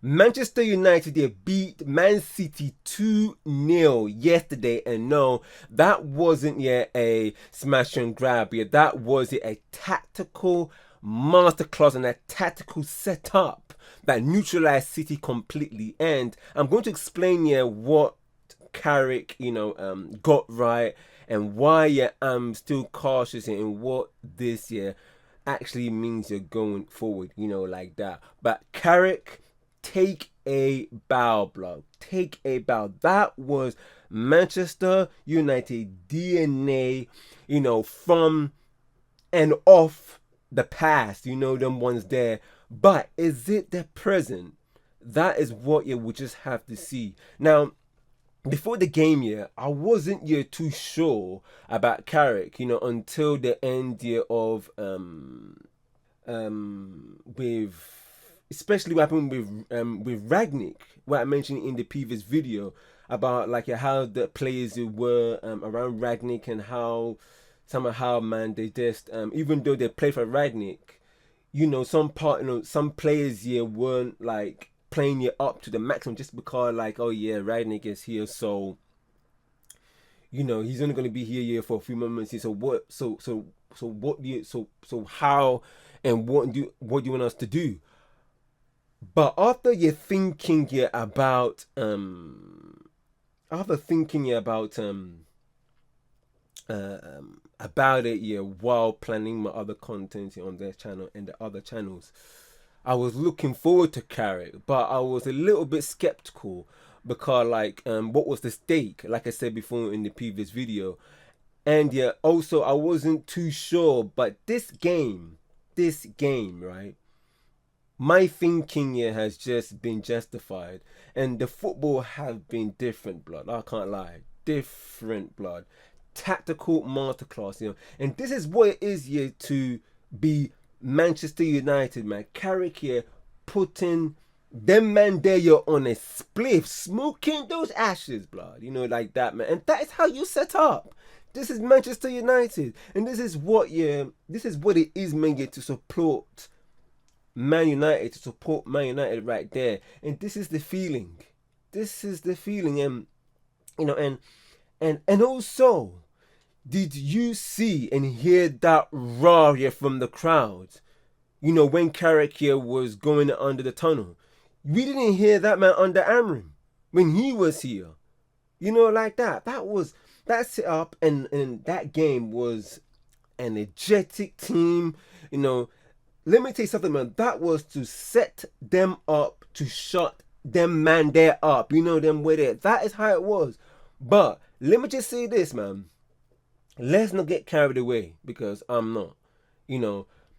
Manchester United, they beat Man City 2-0 yesterday, and no, that wasn't yet a smash and grab. Yeah, that was a tactical masterclass and a tactical setup that neutralized City completely. And I'm going to explain what Carrick, got right, and why I'm still cautious in what this year actually means you're going forward, like that. But Carrick, take a bow, blood. Take a bow. That was Manchester United DNA, from and off the past, them ones there. But is it the present? That is what you would just have to see. Now, before the game, I wasn't too sure about Carrick, until the end of with especially what happened with Ragnick, what I mentioned in the previous video about like how the players were around Ragnick, and how somehow, man, they just even though they play for Ragnick, some players here weren't like playing you up to the maximum, just because like, oh yeah, Ragnick is here, so he's only going to be here for a few moments. So what? So what do you? So how? And what do you want us to do? But after you're thinking about it while planning my other content on their channel and the other channels, I was looking forward to Carrick, but I was a little bit skeptical because what was the stake, like I said before in the previous video. And also I wasn't too sure, but this game, right, my thinking here has just been justified, and the football have been different, blood. I can't lie, different, blood. Tactical masterclass, and this is what it is to be Manchester United, man. Carrick here putting them man there, you're on a spliff, smoking those ashes, blood, like that, man. And that is how you set up. This is Manchester United, and this is what it is, man, to support Man United, right there. And this is the feeling. And and also, did you see and hear that roar from the crowd? When Carrick here was going under the tunnel. We didn't hear that, man, under Amram when he was here. Like that. That set up, and that game was an energetic team. Let me tell you something, man. That was to set them up, to shut them man there up. Them with it. That is how it was. But let me just say this, man. Let's not get carried away, because I'm not.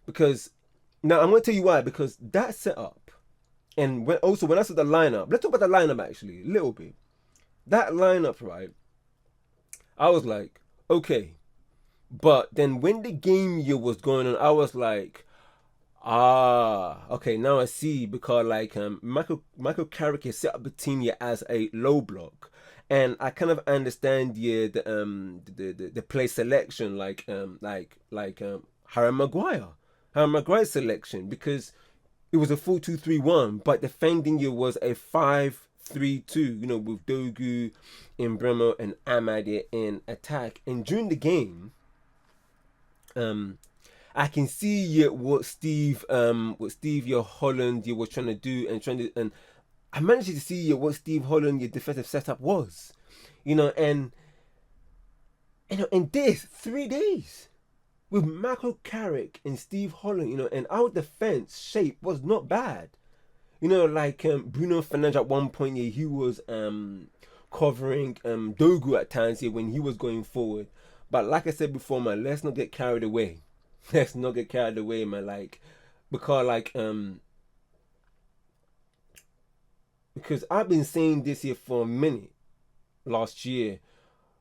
Because now I'm going to tell you why. Because that setup, and when I saw the lineup, let's talk about the lineup actually a little bit. That lineup, right? I was like, okay. But then when the game was going on, I was like, okay, now I see, because Michael Carrick has set up the team here as a low block, and I kind of understand the play selection, Harry Maguire's selection, because it was a 4-2-3-1, but defending was a 5-3-2, with Dogu, Mbeumo, and Ahmad in attack. And during the game, I can see what Steve Holland was trying to do, and I managed to see what Steve Holland defensive setup was, and in this 3 days with Michael Carrick and Steve Holland, and our defense shape was not bad, Bruno Fernandes at one point, he was covering Dogu at times when he was going forward. But like I said before, man, let's not get carried away. Let's not get carried away, man. Because I've been saying this here for a minute last year,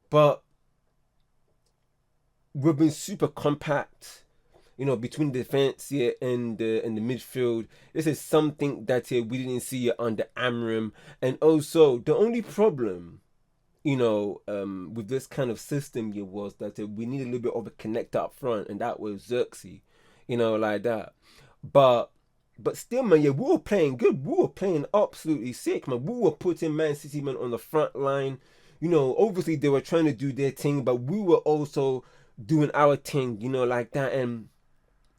but we've been super compact, between the defense here and the midfield. This is something that we didn't see under Amram. And also, the only problem, with this kind of system here was that we need a little bit of a connector up front, and that was Xerxes, like that. But But still, man, yeah, we were playing good. We were playing absolutely sick, man. We were putting Man City, man, on the front line. You know, obviously they were trying to do their thing, but we were also doing our thing, you know, like that. And,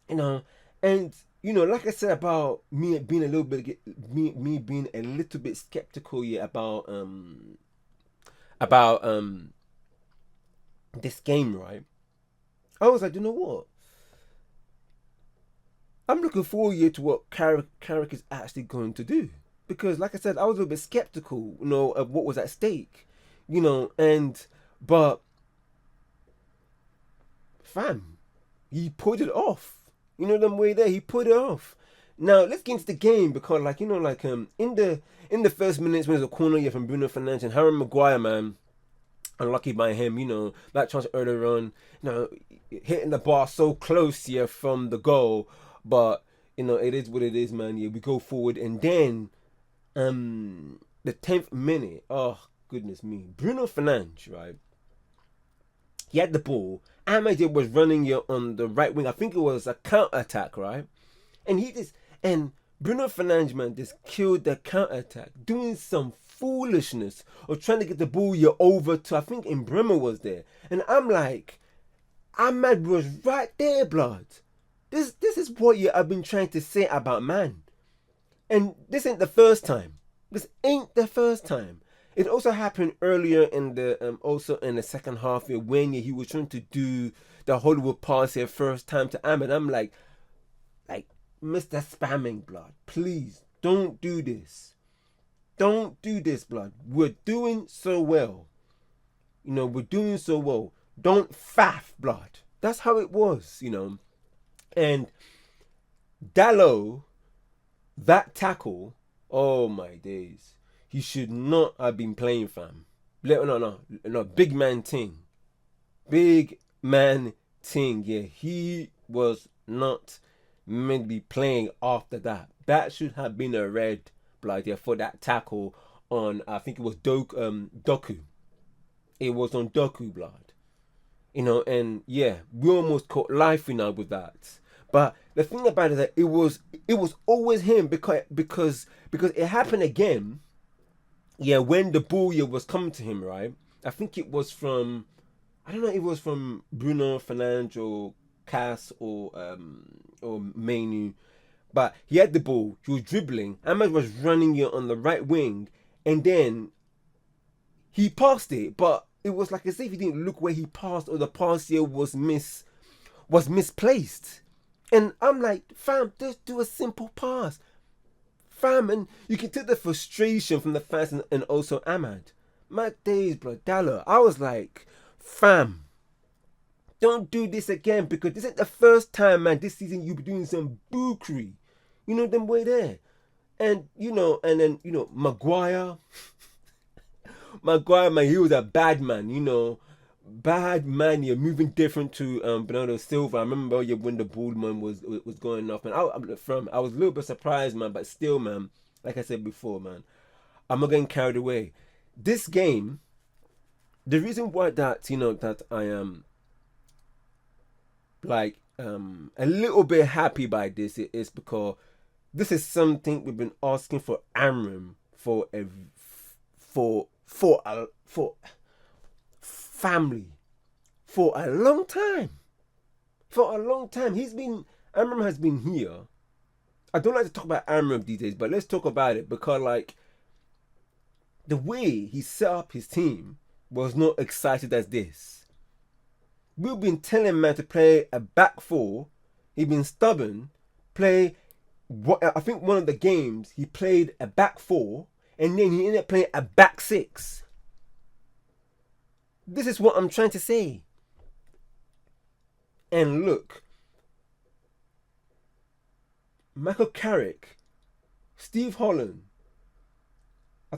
you know, and, you know, like I said about me being a little bit, me being a little bit skeptical, yeah, about this game, right? I was like, you know what? I'm looking forward here to what Carrick is actually going to do. Because, like I said, I was a little bit skeptical, you know, of what was at stake, you know, but, fam, he put it off. You know, them way there, he put it off. Now, let's get into the game because, like, you know, like, in the first minutes when there's a corner here from Bruno Fernandes and Harry Maguire, man, unlucky by him, you know, that chance earlier on, you know, hitting the bar so close here from the goal, but you know, it is what it is, man. Yeah, we go forward, and then the 10th minute, oh goodness me, Bruno Fernandes, right? He had the ball. Ahmed was running here on the right wing. I think it was a counter attack, right? And he just and Bruno Fernandes, man, just killed the counter attack, doing some foolishness of trying to get the ball here over to, I think Bremer was there, and I'm like, Ahmed was right there, blood. This is what I've been trying to say about man, and this ain't the first time. This ain't the first time. It also happened earlier in the also in the second half here when he was trying to do the Hollywood pass here first time to Ahmed. I'm like Mr. Spamming, blood. Please don't do this. Don't do this, blood. We're doing so well. You know, we're doing so well. Don't faff, blood. That's how it was, you know. And Dallo, that tackle, oh my days. He should not have been playing, fam. No, big man ting. Big man ting. Yeah, he was not meant to be playing after that. That should have been a red, blood, yeah, for that tackle on, I think it was Doku. It was on Doku, blood. You know, and yeah, we almost caught life now with that. But the thing about it is that it was always him because it happened again. Yeah, when the ball was coming to him, right? I think it was from, I don't know if it was from Bruno Fernandes or Cass or Mainu, but he had the ball. He was dribbling. Ahmed was running it on the right wing, and then he passed it, but it was like as if he didn't look where he passed, or the pass here was misplaced. And I'm like, fam, just do a simple pass, fam. And you can take the frustration from the fans and also Ahmad. My days, bro, Dallo. I was like, fam, don't do this again, because this ain't the first time, man. This season you be doing some bookery. You know them way there. And then Maguire, man, he was a bad man, you know. Bad man, you're moving different to Bernardo Silva. I remember when the ball, man, was going off, man. I was a little bit surprised, man, but still, man, like I said before, man, I'm not getting carried away. This game, the reason why that I am like a little bit happy by this is because this is something we've been asking for Amram for family for a long time. For a long time. Amram has been here. I don't like to talk about Amram these days, but let's talk about it, because like the way he set up his team was not excited as this. We've been telling man to play a back four. He's been stubborn. I think one of the games he played a back four, and then he ended up playing a back six. This is what I'm trying to say. And look, Michael Carrick, Steve Holland, I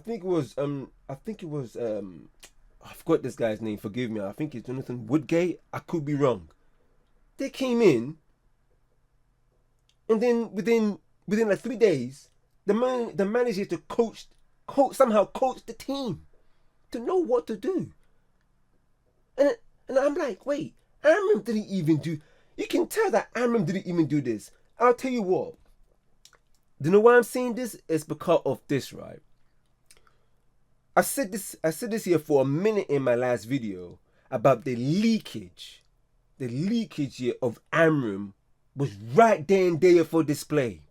forgot this guy's name, forgive me. I think it's Jonathan Woodgate. I could be wrong. They came in, and then within like 3 days, the manager to somehow coach the team to know what to do. And I'm like, wait, Amram didn't even do. You can tell that Amram didn't even do this. I'll tell you what. Do you know why I'm saying this? It's because of this, right? I said this here for a minute in my last video about the leakage here of Amram was right there and there for display.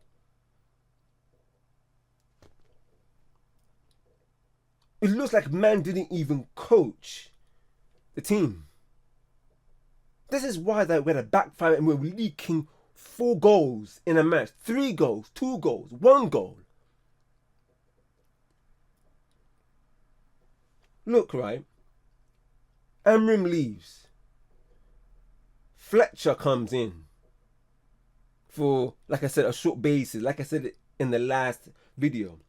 It looks like man didn't even coach the team. This is why that we're backfire and we're leaking 4 goals in a match, 3 goals, 2 goals, 1 goal. Look, right? Amram leaves. Fletcher comes in for, like I said, a short basis, like I said in the last video.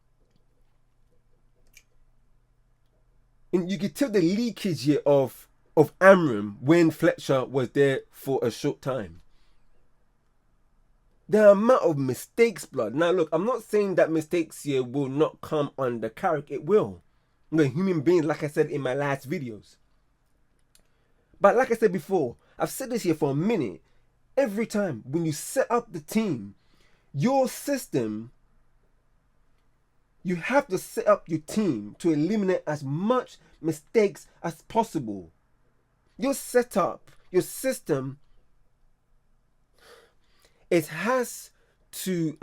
And you could tell the leakage here of Amram when Fletcher was there for a short time. The amount of mistakes, blood. Now look, I'm not saying that mistakes here will not come under Carrick. It will. We're human beings, like I said in my last videos. But like I said before, I've said this here for a minute. Every time when you set up the team, your system, you have to set up your team to eliminate as much mistakes as possible. Your setup, your system, it has to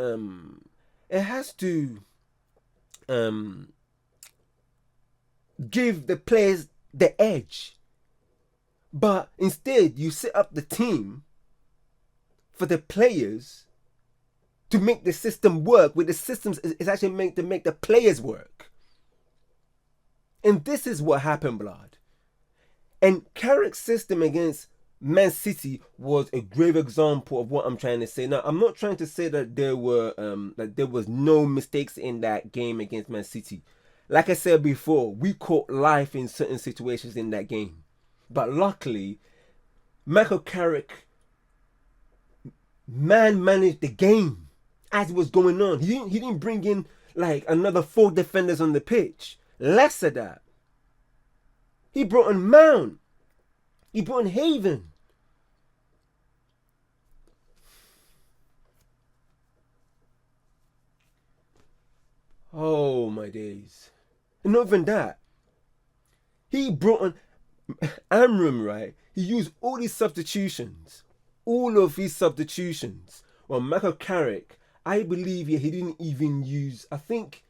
give the players the edge. But instead, you set up the team for the players to make the system work. With the systems is actually meant to make the players work. And this is what happened, blood. And Carrick's system against Man City was a grave example of what I'm trying to say. Now, I'm not trying to say that there was no mistakes in that game against Man City. Like I said before, we caught life in certain situations in that game. But luckily, Michael Carrick managed the game as it was going on. He didn't bring in like another 4 defenders on the pitch. Less of that. He brought in Mount. He brought in Haven. Oh my days. And not even that. He brought in Amram, right? He used all these substitutions. All of his substitutions. Well, Michael Carrick, I believe he didn't even use, I think,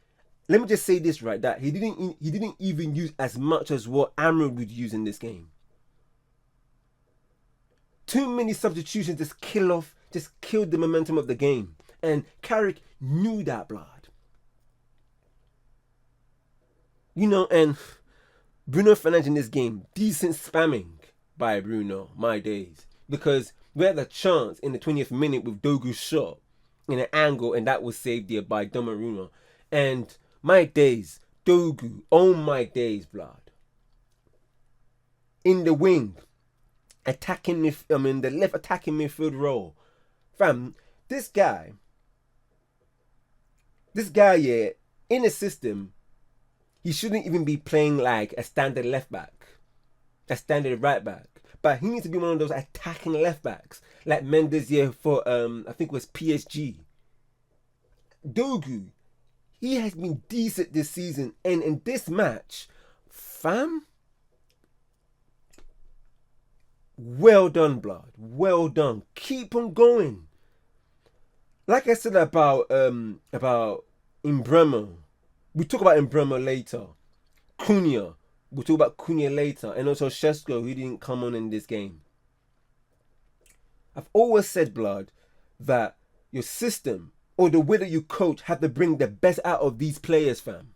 let me just say this, right, that he didn't even use as much as what Amram would use in this game. Too many substitutions just killed the momentum of the game. And Carrick knew that, blood. You know, and Bruno Fernandes in this game, decent spamming by Bruno, my days. Because we had a chance in the 20th minute with Dogu's shot in an angle, and that was saved there by Donnarumma. And my days, Dogu, oh my days, blood. In the wing, the left attacking midfield role. Fam, this guy, yeah, in a system, he shouldn't even be playing like a standard left back, a standard right back. But he needs to be one of those attacking left backs, like Mendes here for I think it was PSG. Dogu, he has been decent this season, and in this match, fam, well done, blood. Well done. Keep on going. Like I said about Mbeumo, we talk about Mbeumo later. Cunha, we'll talk about Cunha later, and also Shesko, who didn't come on in this game. I've always said, blood, that your system or the way that you coach have to bring the best out of these players, fam.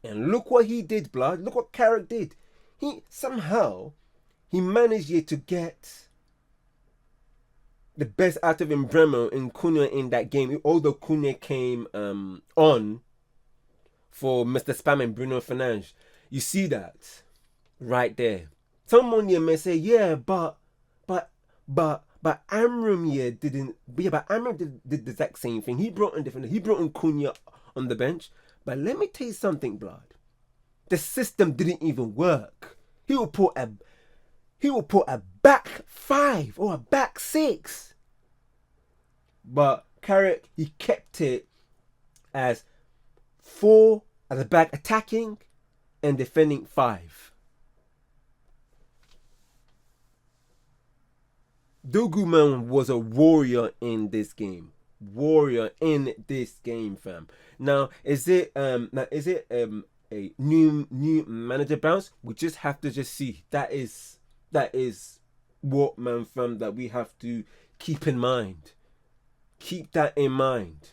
And look what he did, blood. Look what Carrick did. He managed here to get the best out of Mbeumo and Cunha in that game. Although Cunha came on for Mr. Spam and Bruno Fernandes. You see that right there. Someone here may say, yeah, but Amram here didn't. But Amram did the exact same thing. He brought in Cunha on the bench. But let me tell you something, blood. The system didn't even work. He will put a back 5 or a back 6. But Carrick, he kept it as 4 at the back attacking and defending 5. Dogu man was a warrior in this game. Warrior in this game, fam. Now is it a new manager bounce? We just have to just see. That is what, man, fam, that we have to keep in mind. Keep that in mind.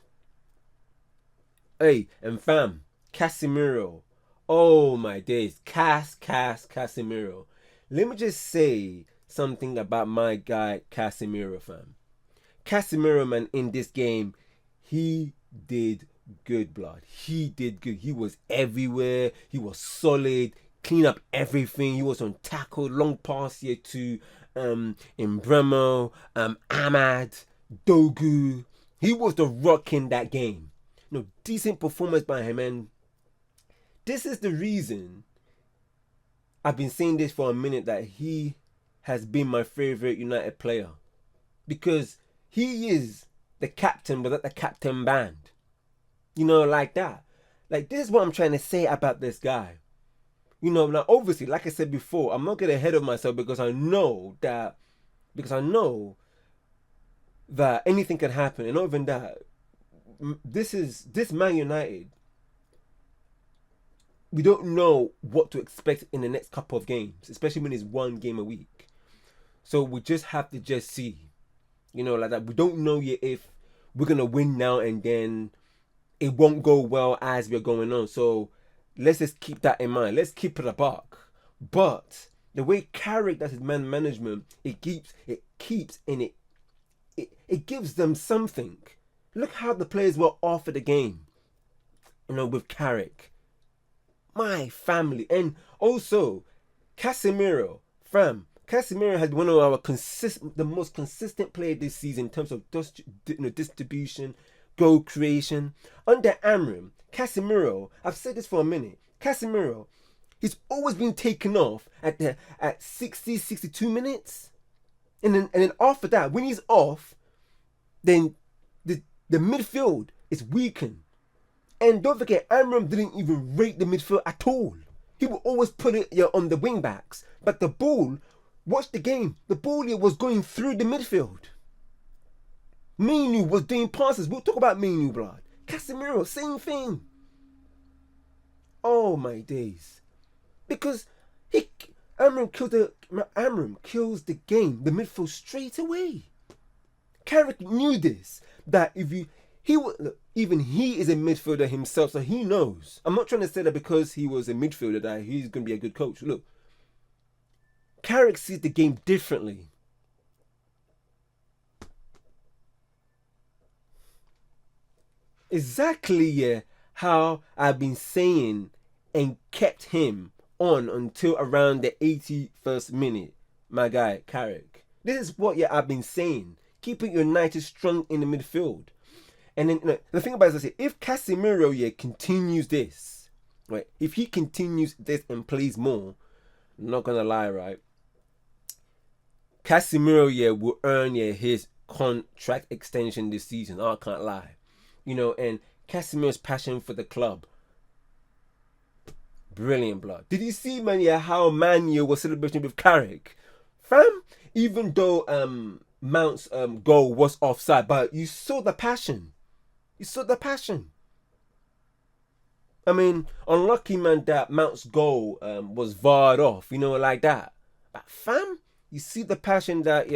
Hey, and fam, Casemiro. Oh my days. Casemiro. Let me just say something about my guy Casemiro, fam. Casemiro, man, in this game, he did good, blood. He did good. He was everywhere. He was solid. Clean up everything. He was on tackle, long pass here to Imbremo, Ahmad, Dogu. He was the rock in that game. Decent performance by him, and this is the reason I've been saying this for a minute, that he has been my favorite United player, because he is the captain without the captain band. Like that. Like, this is what I'm trying to say about this guy. Now obviously, like I said before, I'm not getting ahead of myself, because I know that anything can happen. And not even that, this Man United, we don't know what to expect in the next couple of games, especially when it's 1 game a week. So we just have to just see, like that. We don't know yet if we're gonna win now and then it won't go well as we're going on. So let's just keep that in mind. Let's keep it a buck. But the way Carrick does his man management, it gives them something. Look how the players were off of the game, with Carrick. My family. And also, Casemiro, fam. Casemiro had one of our the most consistent player this season in terms of distribution, goal creation. Under Amram, Casemiro, I've said this for a minute, Casemiro, he's always been taken off at 60, 62 minutes. And then after that, when he's off, then the midfield is weakened. And don't forget, Amram didn't even rate the midfield at all. He would always put it on the wing backs. But the ball, watch the game, the ball here was going through the midfield. Menu was doing passes. We'll talk about Menu, blood. Casemiro, same thing. Oh my days. Because Amram kills the game, the midfield, straight away. Carrick knew this, that even he is a midfielder himself, so he knows. I'm not trying to say that because he was a midfielder that he's going to be a good coach. Look, Carrick sees the game differently. Exactly how I've been saying and kept him on until around the 81st minute, my guy Carrick. This is what I've been saying. Keeping United strong in the midfield. And then the thing about it is, if Casemiro continues this, right? If he continues this and plays more, I'm not gonna lie, right? Casemiro will earn his contract extension this season. I can't lie, And Casemiro's passion for the club, brilliant, blood. Did you see, man? How Manu was celebrating with Carrick, fam? Even though Mount's goal was offside, but you saw the passion. You saw the passion. I mean, unlucky, man, that Mount's goal was VAR'd off, like that. But fam, you see the passion that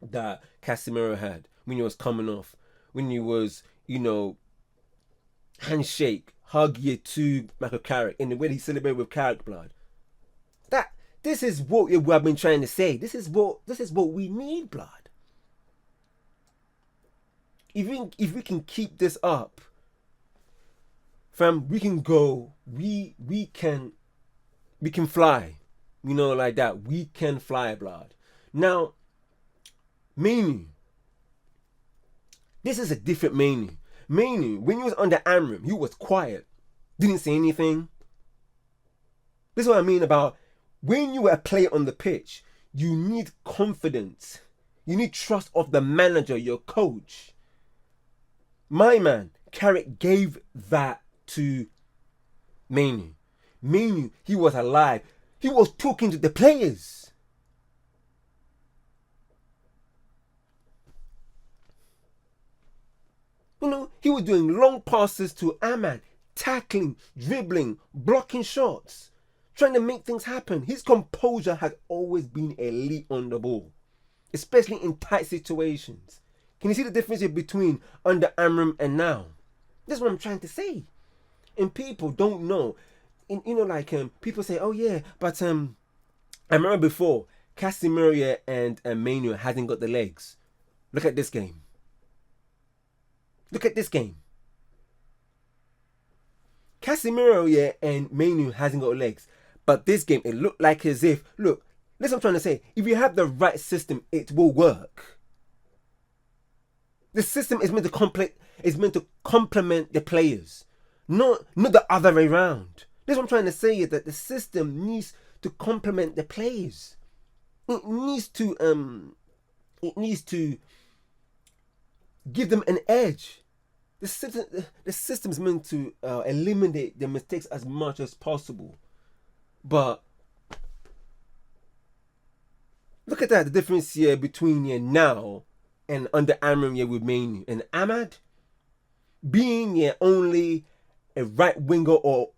that Casemiro had when he was coming off, when he was, handshake, hug to Michael Carrick, in the way he celebrated with Carrick, blood. This is what I've been trying to say. This is what we need, blood. If we can keep this up, fam, we can go. We can fly. Like that. We can fly, blood. Now, Manu. This is a different Manu. Manu, when he was under Amram, he was quiet. Didn't say anything. This is what I mean about when you are a player on the pitch, you need confidence. You need trust of the manager, your coach. My man, Carrick gave that to Manu. Manu, he was alive. He was talking to the players. You know, he was doing long passes to Ahmad, tackling, dribbling, blocking shots, trying to make things happen. His composure has always been elite on the ball, especially in tight situations. Can you see the difference between under Amram and now? That's what I'm trying to say. And people don't know. People say, oh yeah, but I remember before, Casemiro and Manu hadn't got the legs. Look at this game. Look at this game. Casemiro and Manu hasn't got legs. But this game, it looked like as if, look, that's what I'm trying to say. If you have the right system, it will work. The system is meant to complement the players, not the other way around. That's what I'm trying to say, is that the system needs to complement the players. It needs to give them an edge. The system is meant to eliminate the mistakes as much as possible. But look at that, the difference here between now and under Amram with Manu. And Ahmad being only a right winger or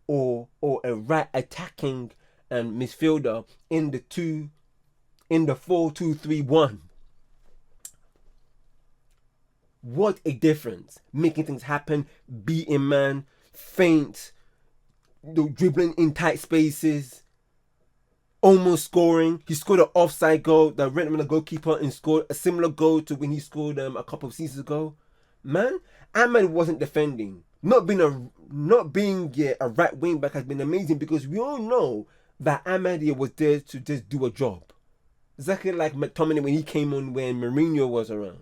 a right attacking midfielder in the 4-2-3-1. What a difference. Making things happen, beating man, feint, dribbling in tight spaces, almost scoring. He scored an offside goal that ran him the goalkeeper and scored a similar goal to when he scored a couple of seasons ago. Man, Ahmed wasn't defending. Not being a right wing back has been amazing, because we all know that Ahmed was there to just do a job. Exactly like McTominay when he came on when Mourinho was around.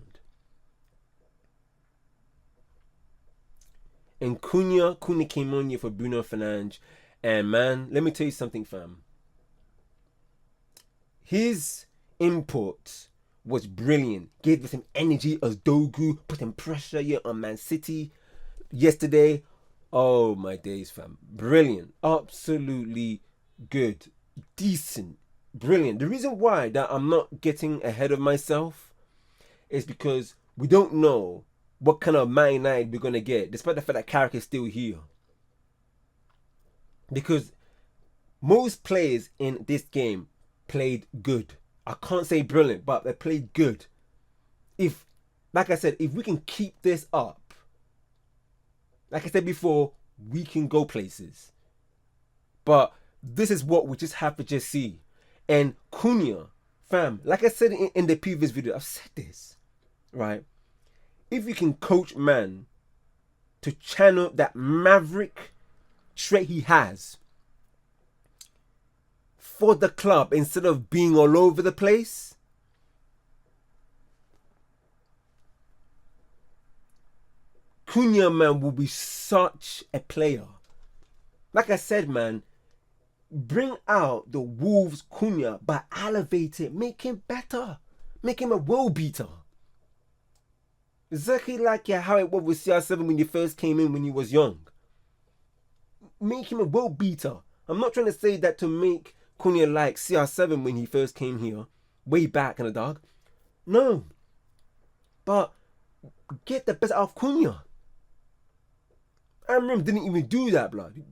And Cunha came on here for Bruno Fernandes. And man, let me tell you something, fam. His input was brilliant. Gave us some energy as Dogu, putting pressure here on Man City yesterday. Oh my days, fam. Brilliant. Absolutely good. Decent. Brilliant. The reason why that I'm not getting ahead of myself is because we don't know what kind of Man United we're going to get, despite the fact that Carrick is still here. Because most players in this game played good. I can't say brilliant, but they played good. Like I said, if we can keep this up, like I said before, we can go places. But this is what we just have to just see. And Cunha, fam, like I said in the previous video, I've said this, right? If you can coach man to channel that maverick trait he has for the club instead of being all over the place, Cunha, man, will be such a player. Like I said, man, bring out the Wolves Cunha, but elevate it, make him better, make him a world beater. Exactly like how it was with CR7 when he first came in when he was young. Make him a world beater. I'm not trying to say that to make Cunha like CR7 when he first came here, way back in the dog. No. But get the best out of Cunha. Amram didn't even do that, blood.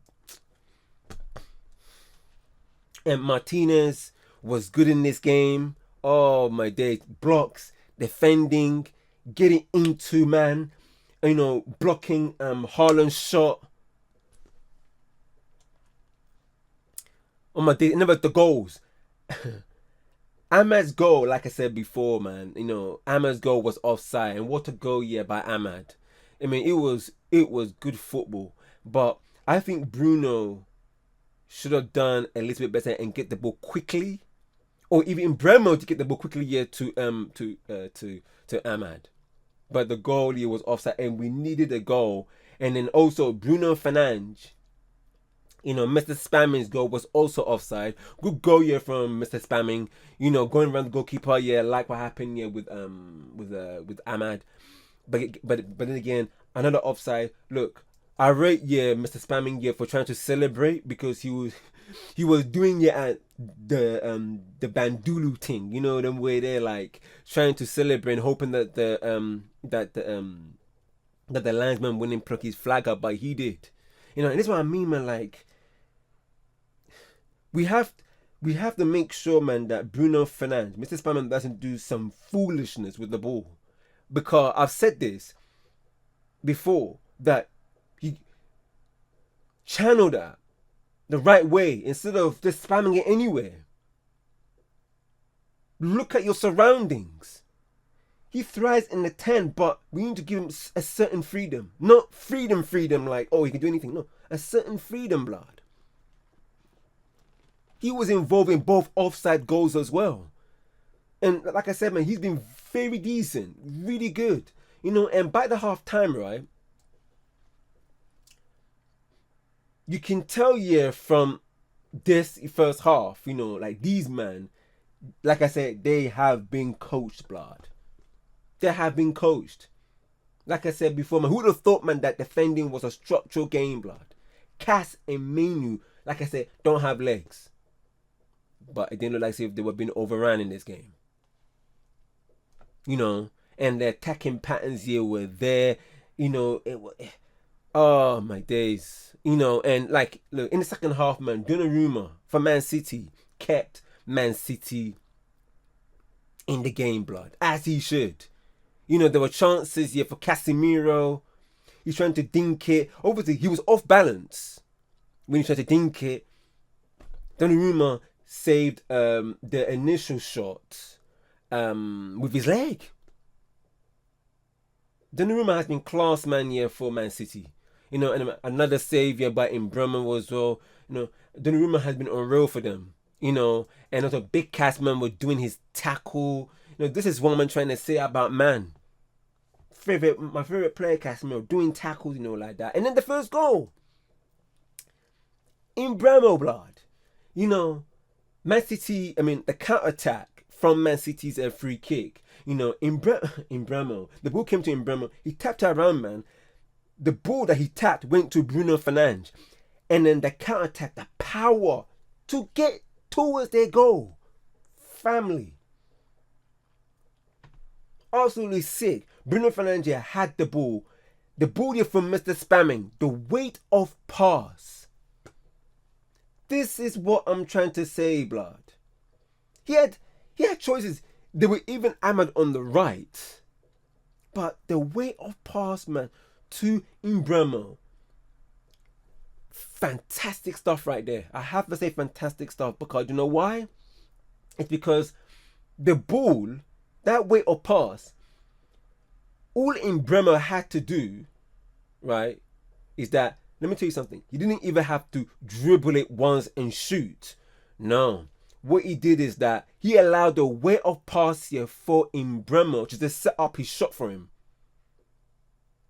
And Martinez was good in this game. Oh my days. Blocks, defending, getting into man, blocking Haaland's shot. Oh my days, never the goals. Ahmad's goal, like I said before, man, Ahmad's goal was offside, and what a goal, by Ahmad. I mean, it was good football, but I think Bruno should have done a little bit better and get the ball quickly, or even Bremo to get the ball quickly to Ahmad. But the goal was offside, and we needed a goal. And then also Bruno Fernandes You know, Mr. Spamming's goal was also offside. Good goal here from Mr. Spamming. You know, going around the goalkeeper. Yeah, like what happened here with Ahmad. But then again, another offside. Look, I rate Mr. Spamming for trying to celebrate because he was doing it at the Bandulu thing. You know, the way they're like trying to celebrate and hoping that the linesman wouldn't pluck his flag up, but he did. You know, and this is what I mean, man. Like, we have to make sure, man, that Bruno Fernandes, Mr. Spamman, doesn't do some foolishness with the ball. Because I've said this before, that he channel that the right way instead of just spamming it anywhere. Look at your surroundings. He thrives in the 10, but we need to give him a certain freedom. Not freedom like, oh, he can do anything. No, a certain freedom, blood. He was involved in both offside goals as well. And like I said, man, he's been very decent, really good. You know, and by the half time, right, you can tell, from this first half, you know, like these men, like I said, they have been coached, blood. They have been coached. Like I said before, man, who would have thought, man, that defending was a structural game, blood? Cass and Menu, like I said, don't have legs. But it didn't look like if they were being overrun in this game. You know, and the attacking patterns here were there. You know, oh my days. You know, and like, look, in the second half, man, Donnarumma for Man City kept Man City in the game, blood, as he should. You know, there were chances here for Casemiro. He's trying to dink it. Obviously, he was off balance when he tried to dink it. Donnarumma saved the initial shot with his leg. Donnarumma has been class man here for Man City. You know, and another save here by Mbeumo as well. You know, Donnarumma has been unreal for them. You know, and also Big Castman was doing his tackle. You know, this is what I'm trying to say about man. My favorite player, Casemiro, doing tackles, you know, like that. And then the first goal, Mbeumo, blood. You know, Man City, the counter-attack from Man City's free kick. You know, Mbeumo, the ball came to Mbeumo. He tapped around, man. The ball that he tapped went to Bruno Fernandes. And then the counter-attack, the power to get towards their goal. Family. Absolutely sick. Bruno Fernandes had the ball. The ball here from Mr. Spamming. The weight of pass. This is what I'm trying to say, blood. He had choices. There were even Ahmad on the right. But the weight of pass, man, to Mbeumo. Fantastic stuff right there. I have to say fantastic stuff because you know why? It's because the ball, that weight of pass, all Mbeumo had to do, right, is that, let me tell you something. He didn't even have to dribble it once and shoot. No. What he did is that he allowed the weight of pass here for Mbeumo to just set up his shot for him.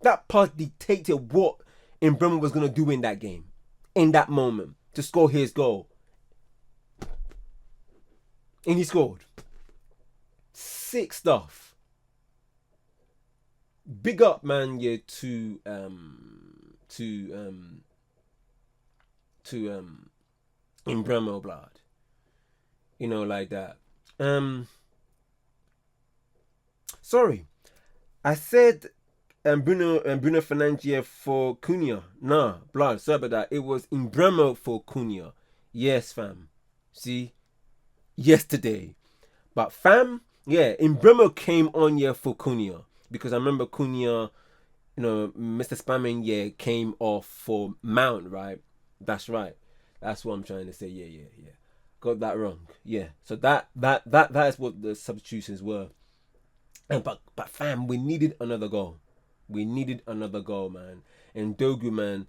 That pass dictated what Mbeumo was going to do in that game, in that moment, to score his goal. And he scored. Sick stuff. Big up, man, yeah, to Mbeumo, blood. You know, like that. Sorry, I said Bruno Fernandes for Cunha. Nah, blood. Sorry about that. It was Mbeumo for Cunha. Yes, fam. See, yesterday, but fam, yeah, Mbeumo came on here for Cunha because I remember Cunha, you know, Mr. Spamming, yeah, came off for Mount, right? That's right. That's what I'm trying to say. Yeah. Got that wrong. Yeah. So that is what the substitutions were. And but fam, we needed another goal. We needed another goal, man. And Dogu, man,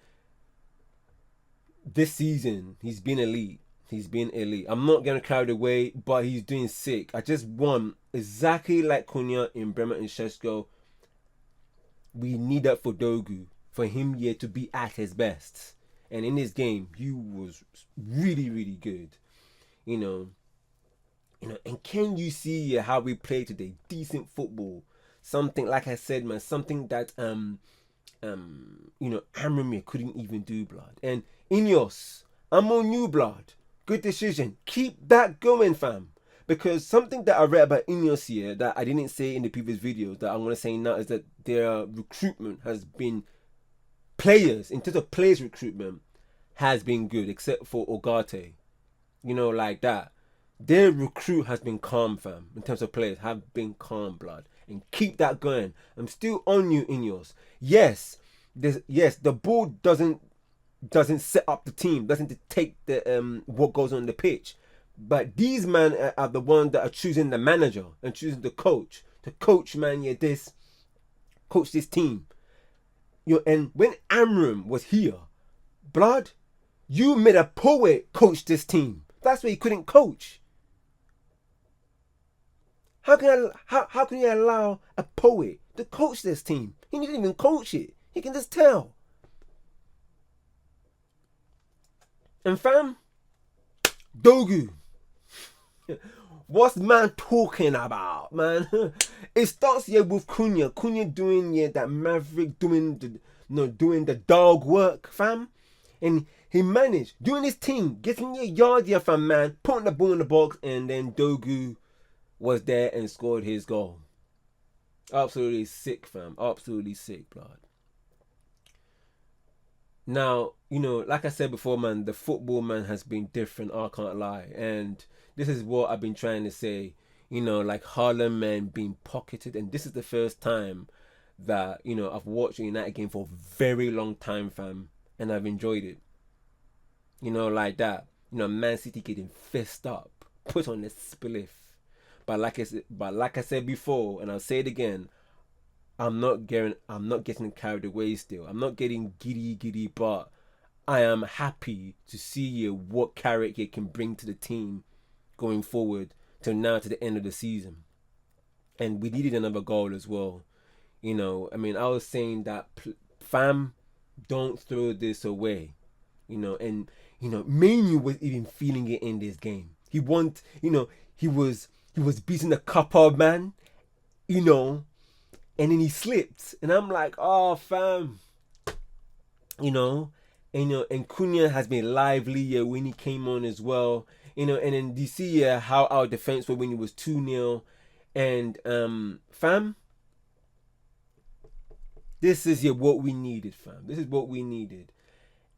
this season he's been elite. He's been elite. I'm not getting carried away, but he's doing sick. I just want exactly like Cunha in Bremer and Šeško. We need that for Dogu, for him here to be at his best. And in this game, he was really, really good. You know, and can you see how we play today? Decent football. Something, like I said, man, something that Amramir couldn't even do, blood. And Ineos, I'm on new, blood. Good decision. Keep that going, fam. Because something that I read about Ineos here that I didn't say in the previous videos that I'm going to say now is that their recruitment has been, in terms of players recruitment, has been good, except for Ogate. Like that. Their recruit has been calm, fam. In terms of players, have been calm, blood. And keep that going. I'm still on you, Ineos. Yes, the board doesn't set up the team, doesn't dictate the what goes on the pitch. But these men are the ones that are choosing the manager and choosing the coach. To coach, man, coach this team. And when Amram was here, blood, you made a poet coach this team. That's why he couldn't coach. How can you allow a poet to coach this team? He didn't even coach it. He can just tell. And fam, Dogu. What's man talking about, man? It starts here with Cunha. Cunha doing that Maverick doing the dog work, fam. And he managed doing his team, getting your yard here, fam, man, putting the ball in the box, and then Dogu was there and scored his goal. Absolutely sick, fam. Absolutely sick, blood. Now, like I said before, man, the football, man, has been different, I can't lie. And this is what I've been trying to say. Like Haaland, man, being pocketed. And this is the first time that, I've watched a United game for a very long time, fam. And I've enjoyed it. Like that. Man City getting fessed up, put on a spliff. But like I said before, and I'll say it again, I'm not getting carried away still. I'm not getting giddy, but I am happy to see what Carrick here can bring to the team going forward till now to the end of the season. And we needed another goal as well. I was saying that, fam, don't throw this away. And Manu was even feeling it in this game. He was beating the copper, man, and then he slipped. And I'm like, oh, fam. And Cunha has been lively when he came on as well. And then you see how our defense was when it was 2-0. And, fam, this is what we needed, fam. This is what we needed.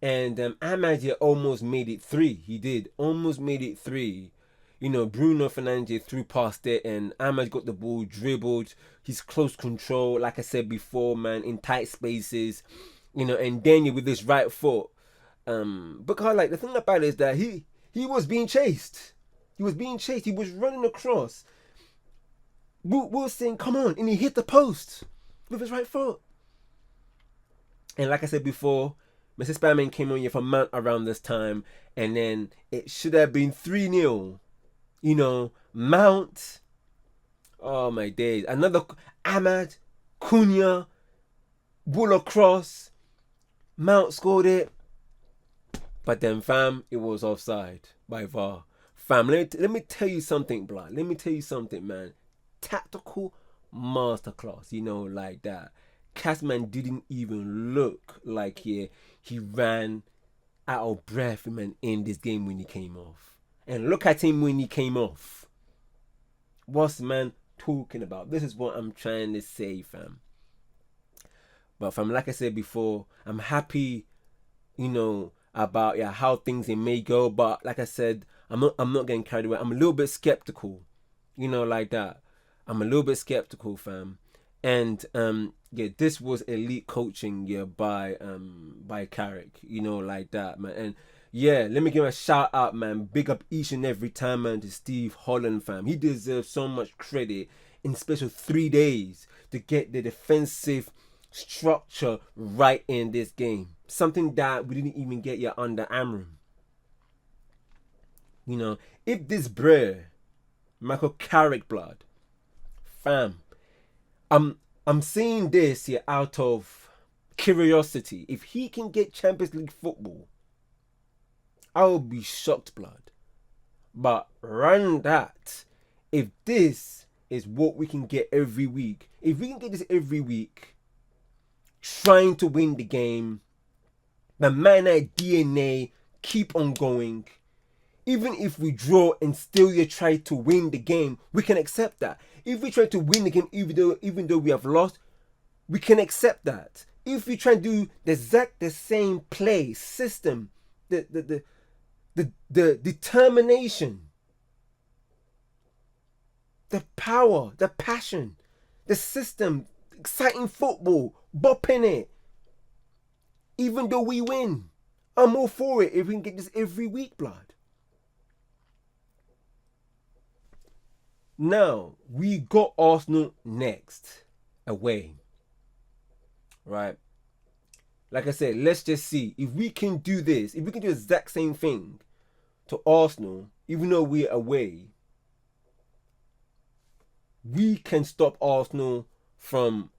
And Ahmad almost made it 3. He did. Almost made it 3. Bruno Fernandes threw past it, and Ahmad got the ball, dribbled. He's close control, like I said before, man, in tight spaces. And Daniel with his right foot. Because the thing about it is that he was being chased. He was being chased. He was running across. We were saying, come on, and he hit the post with his right foot. And like I said before, Mr. Spamman came on here for Mount around this time, and then it should have been 3-0. Mount. Oh my days. Another Ahmad, Cunha, ball across. Mount scored it. But then, fam, it was offside by VAR. Fam, let me tell you something, blood. Let me tell you something, man. Tactical masterclass, like that. Cashman didn't even look like he ran out of breath, man, in this game when he came off. And look at him when he came off. What's man talking about? This is what I'm trying to say, fam. But fam, like I said before, I'm happy, about how things may go. But like I said, I'm not getting carried away. I'm a little bit skeptical, like that. I'm a little bit skeptical, fam. And this was elite coaching, by Carrick, like that, man. And let me give him a shout out, man. Big up each and every time, man, to Steve Holland, fam. He deserves so much credit in special 3 days to get the defensive structure right in this game. Something that we didn't even get yet under Amram. If this Michael Carrick, blood, fam, I'm saying this here out of curiosity. If he can get Champions League football, I would be shocked, blood. But run that. If this is what we can get every week, if we can get this every week, trying to win the game, the Man United DNA keep on going. Even if we draw and still you try to win the game, we can accept that. If we try to win the game, even though we have lost, we can accept that. If we try to do the same play system, the determination, the power, the passion, the system, exciting football, bopping it. Even though we win, I'm all for it if we can get this every week, blood. Now, we got Arsenal next, away. Right? Like I said, let's just see. If we can do this, if we can do the exact same thing to Arsenal, even though we're away, we can stop Arsenal from,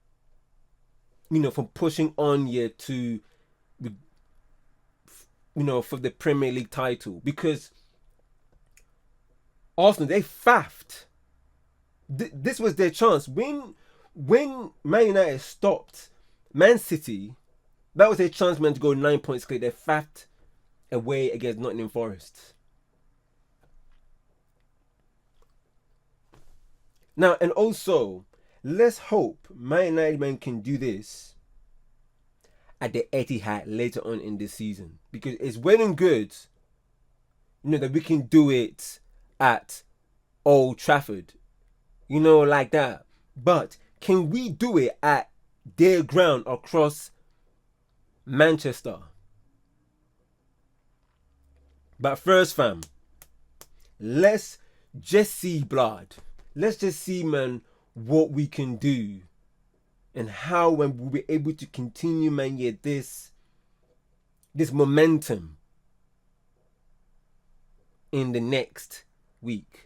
from pushing on here to, for the Premier League title. Because Arsenal, they faffed. This was their chance. When Man United stopped Man City, that was their chance, man, to go 9 points clear. They faffed away against Nottingham Forest. Now, and also, let's hope Man United man can do this at the Etihad later on in this season. Because it's well and good, that we can do it at Old Trafford. Like that. But can we do it at their ground across Manchester? But first, fam, let's just see, blood. Let's just see, man, what we can do. And how when we'll be able to continue, man, this momentum in the next week.